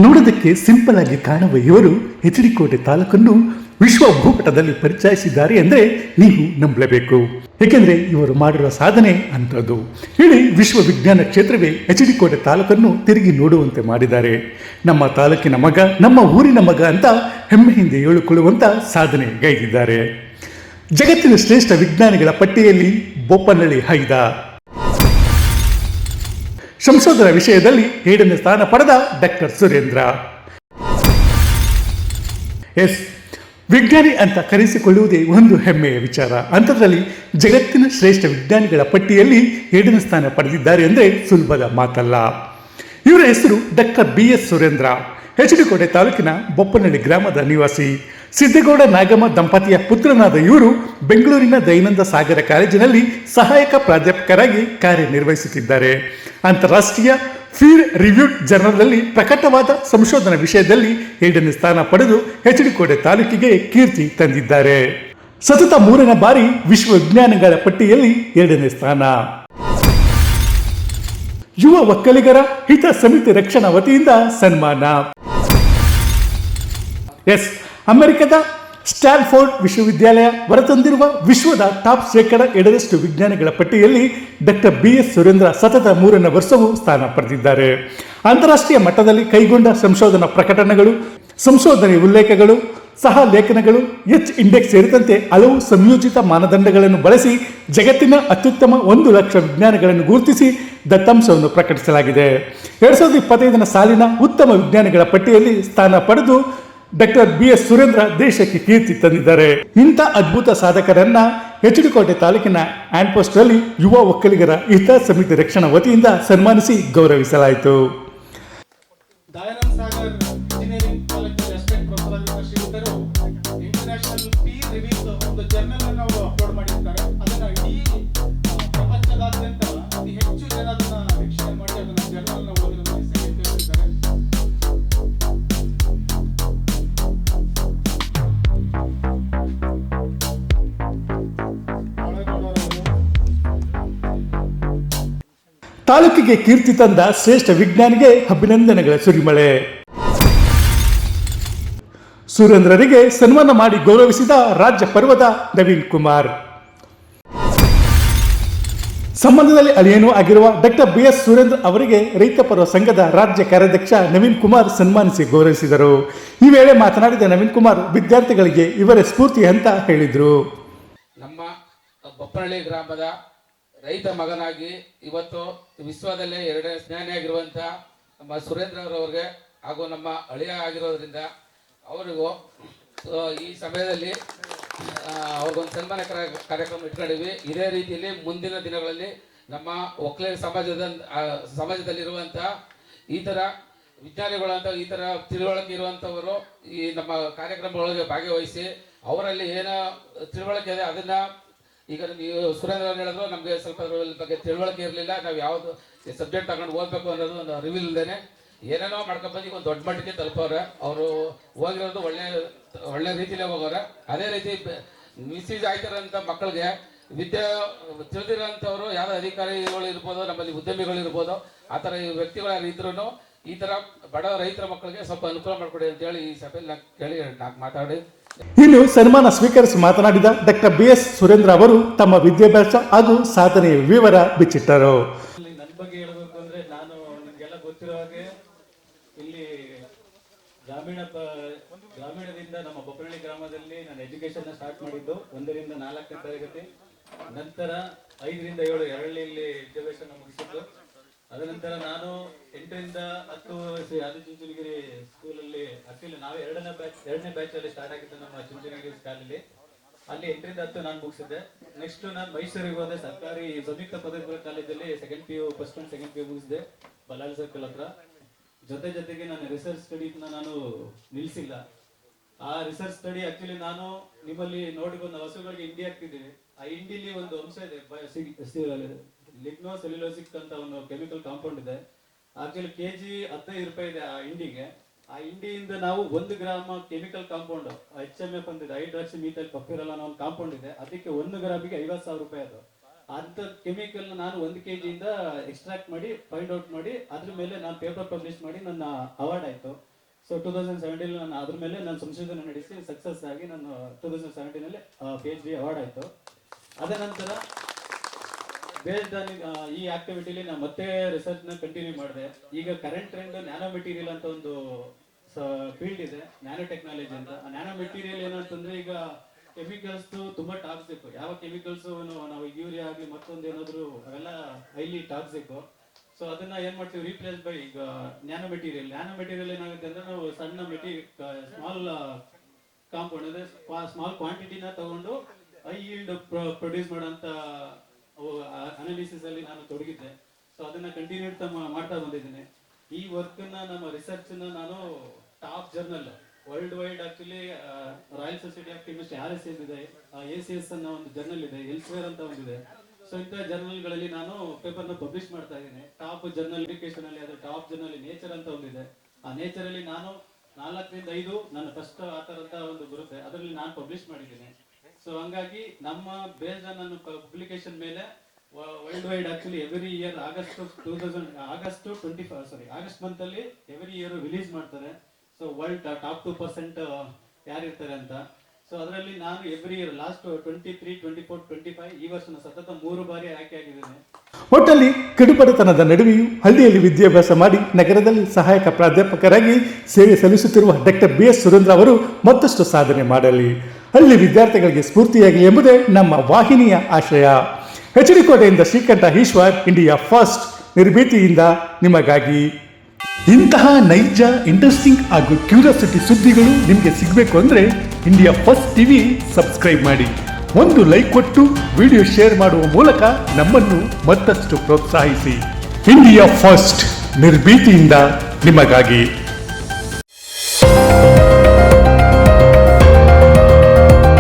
ನೋಡೋದಕ್ಕೆ ಸಿಂಪಲ್ ಆಗಿ ಕಾಣುವ ಇವರು ಎಚ್.ಡಿ. ಕೋಟೆ ತಾಲೂಕನ್ನು ವಿಶ್ವ ಭೂಪಟದಲ್ಲಿ ಪರಿಚಯಿಸಿದ್ದಾರೆ ಅಂದರೆ ನೀವು ನಂಬಲೇಬೇಕು. ಏಕೆಂದರೆ ಇವರು ಮಾಡಿರುವ ಸಾಧನೆ ಅಂಥದ್ದು. ಇಡೀ ವಿಶ್ವ ವಿಜ್ಞಾನ ಕ್ಷೇತ್ರವೇ ಎಚ್.ಡಿ. ಕೋಟೆ ತಾಲೂಕನ್ನು ತಿರುಗಿ ನೋಡುವಂತೆ ಮಾಡಿದ್ದಾರೆ. ನಮ್ಮ ತಾಲೂಕಿನ ಮಗ, ನಮ್ಮ ಊರಿನ ಮಗ ಅಂತ ಹೆಮ್ಮೆಯಿಂದ ಹೇಳಿಕೊಳ್ಳುವಂತ ಸಾಧನೆ ಗೈದಿದ್ದಾರೆ. ಜಗತ್ತಿನ ಶ್ರೇಷ್ಠ ವಿಜ್ಞಾನಿಗಳ ಪಟ್ಟಿಯಲ್ಲಿ ಬೊಪ್ಪನಹಳ್ಳಿ ಹೈದ. ಸಂಶೋಧನಾ ವಿಷಯದಲ್ಲಿ 7ನೇ ಸ್ಥಾನ ಪಡೆದ ಡಾಕ್ಟರ್ ಸುರೇಂದ್ರ. ವಿಜ್ಞಾನಿ ಅಂತ ಕರೆಸಿಕೊಳ್ಳುವುದೇ ಒಂದು ಹೆಮ್ಮೆಯ ವಿಚಾರ. ಅಂಥದ್ರಲ್ಲಿ ಜಗತ್ತಿನ ಶ್ರೇಷ್ಠ ವಿಜ್ಞಾನಿಗಳ ಪಟ್ಟಿಯಲ್ಲಿ 7ನೇ ಸ್ಥಾನ ಪಡೆದಿದ್ದಾರೆ ಅಂದರೆ ಸುಲಭದ ಮಾತಲ್ಲ. ಇವರ ಹೆಸರು ಡಾಕ್ಟರ್ ಬಿ.ಎಸ್. ಸುರೇಂದ್ರ. ಎಚ್.ಡಿ. ಕೋಟೆ ತಾಲೂಕಿನ ಬೊಪ್ಪನಹಳ್ಳಿ ಗ್ರಾಮದ ನಿವಾಸಿ. ಸಿದ್ದೇಗೌಡ ನಾಗಮ್ಮ ದಂಪತಿಯ ಪುತ್ರನಾದ ಇವರು ಬೆಂಗಳೂರಿನ ದಯಾನಂದ ಸಾಗರ ಕಾಲೇಜಿನಲ್ಲಿ ಸಹಾಯಕ ಪ್ರಾಧ್ಯಾಪಕರಾಗಿ ಕಾರ್ಯನಿರ್ವಹಿಸುತ್ತಿದ್ದಾರೆ. ಅಂತಾರಾಷ್ಟ್ರೀಯ ಪೀರ್ ರಿವ್ಯೂಡ್ ಜರ್ನಲ್ನಲ್ಲಿ ಪ್ರಕಟವಾದ ಸಂಶೋಧನಾ ವಿಷಯದಲ್ಲಿ 7ನೇ ಸ್ಥಾನ ಪಡೆದು ಎಚ್.ಡಿ. ಕೋಟೆ ತಾಲೂಕಿಗೆ ಕೀರ್ತಿ ತಂದಿದ್ದಾರೆ. ಸತತ 3ನೇ ಬಾರಿ ವಿಶ್ವ ವಿಜ್ಞಾನಿಗಳ ಪಟ್ಟಿಯಲ್ಲಿ 2ನೇ ಸ್ಥಾನ. ಯುವ ಒಕ್ಕಲಿಗರ ಹಿತ ಸಮಿತಿ ರಕ್ಷಣಾ ವತಿಯಿಂದ ಸನ್ಮಾನ. ಅಮೆರಿಕದ ಸ್ಟ್ಯಾನ್ಫೋರ್ಡ್ ವಿಶ್ವವಿದ್ಯಾಲಯ ಹೊರತಂದಿರುವ ವಿಶ್ವದ ಟಾಪ್ 2% ವಿಜ್ಞಾನಿಗಳ ಪಟ್ಟಿಯಲ್ಲಿ ಡಾಕ್ಟರ್ ಬಿ.ಎಸ್. ಸುರೇಂದ್ರ ಸತತ 3ನೇ ವರ್ಷವೂ ಸ್ಥಾನ ಪಡೆದಿದ್ದಾರೆ. ಅಂತಾರಾಷ್ಟ್ರೀಯ ಮಟ್ಟದಲ್ಲಿ ಕೈಗೊಂಡ ಸಂಶೋಧನಾ ಪ್ರಕಟಣೆಗಳು, ಸಂಶೋಧನೆ ಉಲ್ಲೇಖಗಳು, ಸಹ ಲೇಖನಗಳು, ಎಚ್ ಇಂಡೆಕ್ಸ್ ಸೇರಿದಂತೆ ಹಲವು ಸಂಯೋಜಿತ ಮಾನದಂಡಗಳನ್ನು ಬಳಸಿ ಜಗತ್ತಿನ ಅತ್ಯುತ್ತಮ 1 ಲಕ್ಷ ವಿಜ್ಞಾನಿಗಳನ್ನು ಗುರುತಿಸಿ ದತ್ತಾಂಶವನ್ನು ಪ್ರಕಟಿಸಲಾಗಿದೆ. 2025 ಸಾಲಿನ ಉತ್ತಮ ವಿಜ್ಞಾನಿಗಳ ಪಟ್ಟಿಯಲ್ಲಿ ಸ್ಥಾನ ಪಡೆದು ಡಾಕ್ಟರ್ ಬಿ.ಎಸ್. ಸುರೇಂದ್ರ ದೇಶಕ್ಕೆ ಕೀರ್ತಿ ತಂದಿದ್ದಾರೆ. ಇಂಥ ಅದ್ಭುತ ಸಾಧಕರನ್ನ ಎಚ್.ಡಿ. ಕೋಟೆ ತಾಲೂಕಿನ ಆನ್ಪೋಸ್ಟ್ ನಲ್ಲಿ ಯುವ ಒಕ್ಕಲಿಗರ ಹಿತ ಸಮಿತಿ ರಕ್ಷಣಾ ವತಿಯಿಂದ ಸನ್ಮಾನಿಸಿ ಗೌರವಿಸಲಾಯಿತು. ತಾಲೂಕಿಗೆ ಕೀರ್ತಿ ತಂದ ಶ್ರೇಷ್ಠ ವಿಜ್ಞಾನಿಗೆ ಅಭಿನಂದನೆಗಳ ಸುರಿಮಳೆ. ಸುರೇಂದ್ರರಿಗೆ ಸನ್ಮಾನ ಮಾಡಿ ಗೌರವಿಸಿದ ರಾಜ್ಯ ಪರ್ವದ ನವೀನ್ ಕುಮಾರ್. ಸಂಬಂಧದಲ್ಲಿ ಅಳಿಯನೂ ಆಗಿರುವ ಡಾಕ್ಟರ್ ಬಿ.ಎಸ್. ಸುರೇಂದ್ರ ಅವರಿಗೆ ರೈತ ಪರ್ವ ಸಂಘದ ರಾಜ್ಯ ಕಾರ್ಯಾಧ್ಯಕ್ಷ ನವೀನ್ ಕುಮಾರ್ ಸನ್ಮಾನಿಸಿ ಗೌರವಿಸಿದರು. ಈ ವೇಳೆ ಮಾತನಾಡಿದ ನವೀನ್ ಕುಮಾರ್ ವಿದ್ಯಾರ್ಥಿಗಳಿಗೆ ಇವರೇ ಸ್ಫೂರ್ತಿ ಅಂತ ಹೇಳಿದರು. ನಮ್ಮ ಬೊಪ್ಪನಹಳ್ಳಿ ಗ್ರಾಮದ ರೈತ ಮಗನಾಗಿ ಇವತ್ತು ವಿಶ್ವದಲ್ಲೇ 2ನೇ ಜ್ಞಾನಿಯಾಗಿರುವಂಥ ನಮ್ಮ ಸುರೇಂದ್ರ ಅವರವ್ರಿಗೆ ಹಾಗೂ ನಮ್ಮ ಅಳಿಯ ಆಗಿರೋದ್ರಿಂದ ಅವರಿಗೂ ಈ ಸಮಯದಲ್ಲಿ ಅವ್ರಿಗೊಂದು ಸನ್ಮಾನ ಕಾರ್ಯಕ್ರಮ ಇಟ್ಕೊಂಡಿವಿ. ಇದೇ ರೀತಿಯಲ್ಲಿ ಮುಂದಿನ ದಿನಗಳಲ್ಲಿ ನಮ್ಮ ಒಕ್ಕಲಿಗ ಸಮಾಜದಲ್ಲಿರುವಂಥ ಈ ಥರ ವಿಜ್ಞಾನಿಗಳಂತ ಈ ಥರ ತಿಳುವಳಿಕೆ ಇರುವಂಥವರು ಈ ನಮ್ಮ ಕಾರ್ಯಕ್ರಮಗಳಿಗೆ ಭಾಗವಹಿಸಿ ಅವರಲ್ಲಿ ಏನೋ ತಿಳುವಳಿಕೆ ಇದೆ ಅದನ್ನು ಈಗ ನೀವು ಸುರೇಂದ್ರ ಅವ್ರು ಹೇಳಿದ್ರು ನಮಗೆ ಸ್ವಲ್ಪ ಬಗ್ಗೆ ತಿಳುವಳಿಕೆ ಇರಲಿಲ್ಲ. ನಾವು ಯಾವುದು ಸಬ್ಜೆಕ್ಟ್ ತಗೊಂಡು ಓದಬೇಕು ಅನ್ನೋದು ಒಂದು ಅರಿವು ಇಲ್ಲದೇನೆ ಏನೇನೋ ಮಾಡ್ಕೊಂಡ್ಬಂದು ಒಂದು ದೊಡ್ಡ ಮಟ್ಟಿಗೆ ತಲುಪವ್ರೆ. ಅವರು ಹೋಗಿರೋದು ಒಳ್ಳೆ ರೀತಿಯಲ್ಲೇ ಹೋಗೋರೆ. ಅದೇ ರೀತಿ ಮಿಸ್ಯೂಸ್ ಆಗ್ತಿರೋಂಥ ಮಕ್ಕಳಿಗೆ ವಿದ್ಯೆ ತಿಳಿದಿರೋಂಥವ್ರು ಯಾವುದೇ ಅಧಿಕಾರಿಗಳು ಇರ್ಬೋದು, ನಮ್ಮಲ್ಲಿ ಉದ್ಯಮಿಗಳು ಇರ್ಬೋದು, ಆ ಥರ ವ್ಯಕ್ತಿಗಳು ಇದ್ರೂ ಈ ಥರ ಬಡ ರೈತರ ಮಕ್ಕಳಿಗೆ ಸ್ವಲ್ಪ ಅನುಕೂಲ ಮಾಡಿಕೊಡಿ ಅಂತೇಳಿ ಈ ಸಭೆಯಲ್ಲಿ ನಾನು ಕೇಳಿ ನಾನು ಮಾತಾಡಿ. ಇನ್ನು ಸನ್ಮಾನ ಸ್ವೀಕರಿಸಿ ಮಾತನಾಡಿದ ಡಾಕ್ಟರ್ ಬಿ.ಎಸ್. ಸುರೇಂದ್ರ ಅವರು ತಮ್ಮ ವಿದ್ಯಾಭ್ಯಾಸ ಹಾಗೂ ಸಾಧನೆಯ ವಿವರ ಬಿಚ್ಚಿಟ್ಟರು. ನನ್ನ ಬಗ್ಗೆ ಹೇಳಬೇಕು ಅಂದ್ರೆ, ನಾನು ನಿಮಗೆಲ್ಲ ಗೊತ್ತಿರೋ ಹಾಗೆ ಇಲ್ಲಿ ಗ್ರಾಮೀಣದಿಂದ ನಮ್ಮ ಬೊಪ್ಪನಹಳ್ಳಿ ಗ್ರಾಮದಲ್ಲಿ ನಾನು ಎಜುಕೇಶನ್ ಸ್ಟಾರ್ಟ್ ಮಾಡಿದ್ದು 1ರಿಂದ 4ನೇ ತರಗತಿ. ನಂತರ 5ರಿಂದ 7 ಎರಳ್ಳಿಯಲ್ಲಿ ವಿದ್ಯಾಭ್ಯಾಸ ಮುಗಿಸಿದ್ದು. ಅದನಂತರ ನಾನು 8ರಿಂದ 10 ಆದಿಚುಂಚನಗಿರಿ ಸ್ಕೂಲಲ್ಲಿ, ಆಕ್ಚುಲಿ ನಾವು 2ನೇ ಬ್ಯಾಚ್ ಅಲ್ಲಿ ಸ್ಟಾರ್ಟ್ ಆಗಿದ್ದು ನಮ್ಮ ಚುಂಚನಗಿರಿ ಸ್ಕೂಲಲ್ಲಿ. ಅಲ್ಲಿ 8ರಿಂದ 10 ನಾನು ಮುಗಿಸಿದ್ದೆ. ನೆಕ್ಸ್ಟ್ ನಾನು ಮೈಸೂರಿಗೆ ಹೋದೆ. ಸರ್ಕಾರಿ ಸಂಯುಕ್ತ ಪದವಿ ಪೂರ್ವ ಕಾಲೇಜಲ್ಲಿ second PU first and second PU ಮುಗಿಸಿದೆ ಬಲ್ಲಾಳ್ ಸರ್ಕಲ್ ಹತ್ರ. ಜೊತೆಗೆ ನಾನು ರಿಸರ್ಚ್ ಸ್ಟಡಿನ ನಾನು ನಿಲ್ಲಿಸಿಲ್ಲ. ಆ ರಿಸರ್ಚ್ ಸ್ಟಡಿ ಆಕ್ಚುಲಿ ನಾನು ನಿಮ್ಮಲ್ಲಿ ನೋಡಿ ಬಂದ ಹಸುಗಳಿಗೆ ಹಿಂಡಿ ಹಾಕ್ತಿದ್ದೀನಿ. ಆ ಹಿಂಡಿಲಿ ಒಂದು ಅಂಶ ಇದೆ, ಲಿಗ್ನೋ ಸೆಲ್ಯುಲೋಸಿಕ್ ಅಂತ ಒಂದು ಕೆಮಿಕಲ್ ಕಾಂಪೌಂಡ್ ಇದೆ. ಆಕ್ಚುಲಿ kg 15 ರೂಪಾಯಿ ಇದೆ ಆ ಹಿಂಡಿಗೆ. ಆ ಹಿಂಡಿಯಿಂದ ನಾವು 1 ಗ್ರಾಮ್ ಕೆಮಿಕಲ್ ಕಾಂಪೌಂಡ್ HMF ಅಂತಿದೆ, ಹೈಡ್ರಾಕ್ಸಿ ಮೀಥೈಲ್ ಪರ್ಫ್ಯೂರಲ್ ಅನ್ನೋ ಒಂದು ಕಾಂಪೌಂಡ್ ಇದೆ. ಅದಕ್ಕೆ 1 ಗ್ರಾಮಿಗೆ 50,000 ರೂಪಾಯಿ. ಅದು ಅಂತ ಕೆಮಿಕಲ್ ನಾನು 1 kg ಇಂದ ಎಕ್ಸ್ಟ್ರಾಕ್ಟ್ ಮಾಡಿ ಫೈಂಡ್ ಔಟ್ ಮಾಡಿ ಅದ್ರ ಮೇಲೆ ನಾನು ಪೇಪರ್ ಪಬ್ಲಿಷ್ ಮಾಡಿ ನನ್ನ ಅವಾರ್ಡ್ ಆಯ್ತು. ಸೊ 2017 ನಾನು ಅದ್ರ ಮೇಲೆ ನಾನು ಸಂಶೋಧನೆ ನಡೆಸಿ ಸಕ್ಸಸ್ ಆಗಿ ನಾನು 2017 ಅಲ್ಲಿ PhD ಅವಾರ್ಡ್ ಆಯ್ತು. ಅದ ನಂತರ ಬೇಸ್ಡ್ ಈ ಆಕ್ಟಿವಿಟಿಲಿ ನಾನು ಮತ್ತೆ ರಿಸರ್ಚ್ ನ ಕಂಟಿನ್ಯೂ ಮಾಡಿದೆ. ಈಗ ಕರೆಂಟ್ ಟ್ರೆಂಡ್ ನ್ಯಾನೋ ಮೆಟೀರಿಯಲ್ ಅಂತ ಒಂದು ಫೀಲ್ಡ್ ಇದೆ, ನ್ಯಾನೋ ಟೆಕ್ನಾಲಜಿ ಅಂತ. ಆ ನ್ಯಾನೋ ಮೆಟೀರಿಯಲ್ ಏನಂತಂದ್ರೆ ಈಗ ಕೆಮಿಕಲ್ಸ್ ತುಂಬಾ ಟಾಕ್ಸಿಕ್. ಯಾವ ಕೆಮಿಕಲ್ಸ್ ನಾವು ಯೂರಿಯಾ ಆಗಲಿ ಮತ್ತೊಂದು ಏನಾದ್ರು ಅವೆಲ್ಲ ಹೈಲಿ ಟಾಕ್ಸಿಕ್. ಸೊ ಅದನ್ನ ಏನ್ ಮಾಡ್ತೀವಿ, ರೀಪ್ಲೇಸ್ ಬೈ ಈಗ ನ್ಯಾನೋ ಮೆಟೀರಿಯಲ್. ನ್ಯಾನೋ ಮೆಟೀರಿಯಲ್ ಏನಾಗುತ್ತೆ ಅಂದ್ರೆ ನಾವು ಸಣ್ಣ ಸ್ಮಾಲ್ ಕಾಂಪೌಂಡ್ ಅಂದ್ರೆ ಸ್ಮಾಲ್ ಕ್ವಾಂಟಿಟಿನ ತಗೊಂಡು ಹೈ ಈಲ್ಡ್ ಪ್ರೊಡ್ಯೂಸ್ ಮಾಡೋಂಥ ಅನಾಲಿಸಿಸ್ ಅಲ್ಲಿ ನಾನು ತೊಡಗಿದ್ದೆ. ಸೊ ಅದನ್ನ ಕಂಟಿನ್ಯೂ ಮಾಡ್ತಾ ಬಂದಿದ್ದೀನಿ. ಈ ವರ್ಕ್ ನಮ್ಮ ರಿಸರ್ಚ್ ನಾನು top journal world wide actually royal society of chemistry RSS ಇದೆ, ACS ಅನ್ನೋ ಒಂದು ಜರ್ನಲ್ ಇದೆ, ಎಲ್ಸ್ವೇರ್ ಅಂತ ಒಂದಿದೆ. ಸೊ ಇಂಥ ಜರ್ನಲ್ಗಳಲ್ಲಿ ನಾನು ಪೇಪರ್ನ ಪಬ್ಲಿಷ್ ಮಾಡ್ತಾ ಇದ್ದೀನಿ. ಟಾಪ್ ಜರ್ನಲ್ ಎಜುಕೇಶನ್ ಅಲ್ಲಿ ಅದು ಟಾಪ್ ಜರ್ನಲ್ ನೇಚರ್ ಅಂತ ಒಂದಿದೆ. ಆ ನೇಚರ್ ಅಲ್ಲಿ ನಾನು 4 ರಿಂದ 5 ನನ್ನ ಫಸ್ಟ್ ಆಥರ್ ಅಂತ ಒಂದು ಬರುತ್ತೆ, ಅದರಲ್ಲಿ ನಾನು ಪಬ್ಲಿಷ್ ಮಾಡಿದ್ದೀನಿ. ಸೊ ಹಂಗಾಗಿ ನಮ್ಮ ಬೇಸ್ಡ್ ನನ್ನ ಪಬ್ಲಿಕೇಶನ್ ಮೇಲೆ world wide actually every year August month ಅಲ್ಲಿ ಎವ್ರಿ ಇಯರ್ ರಿಲೀಸ್ ಮಾಡ್ತಾರೆ. ಸೊ ವರ್ಲ್ಡ್ ಟಾಪ್ 2% ಯಾರಿರ್ತಾರೆ ಅಂತ. ಸೊ ಅದರಲ್ಲಿ ನಾನು ಎವ್ರಿ ಇಯರ್ ಲಾಸ್ಟ್ 23, 24, 25 ಈ ವರ್ಷ ಸತತ 3 ಬಾರಿ ಆಯ್ಕೆ ಆಗಿದ್ದೇನೆ. ಒಟ್ಟಲ್ಲಿ ಕಡುಬಡತನದ ನಡುವೆಯೂ ಹಳ್ಳಿಯಲ್ಲಿ ವಿದ್ಯಾಭ್ಯಾಸ ಮಾಡಿ ನಗರದಲ್ಲಿ ಸಹಾಯಕ ಪ್ರಾಧ್ಯಾಪಕರಾಗಿ ಸೇವೆ ಸಲ್ಲಿಸುತ್ತಿರುವ ಡಾಕ್ಟರ್ BS ಸುರೇಂದ್ರ ಅವರು ಮತ್ತಷ್ಟು ಸಾಧನೆ ಮಾಡಲಿ, ಹಳ್ಳಿ ವಿದ್ಯಾರ್ಥಿಗಳಿಗೆ ಸ್ಫೂರ್ತಿಯಾಗಲಿ ಎಂಬುದೇ ನಮ್ಮ ವಾಹಿನಿಯ ಆಶಯ. HD ಕೋಟೆಯಿಂದ ಶ್ರೀಕಂಠ ಈಶ್ವರ್, ಇಂಡಿಯಾ ಫಸ್ಟ್ ನಿರ್ಭೀತಿಯಿಂದ ನಿಮಗಾಗಿ. ಇಂತಹ ನೈಜ, ಇಂಟ್ರೆಸ್ಟಿಂಗ್ ಹಾಗೂ ಕ್ಯೂರಿಯಾಸಿಟಿ ಸುದ್ದಿಗಳು ನಿಮಗೆ ಸಿಗಬೇಕು ಅಂದರೆ ಇಂಡಿಯಾ ಫಸ್ಟ್ TV ಸಬ್ಸ್ಕ್ರೈಬ್ ಮಾಡಿ. ಒಂದು ಲೈಕ್ ಕೊಟ್ಟು ವಿಡಿಯೋ ಶೇರ್ ಮಾಡುವ ಮೂಲಕ ನಮ್ಮನ್ನು ಮತ್ತಷ್ಟು ಪ್ರೋತ್ಸಾಹಿಸಿ. ಇಂಡಿಯಾ ಫಸ್ಟ್ ನಿರ್ಭೀತಿಯಿಂದ ನಿಮಗಾಗಿ.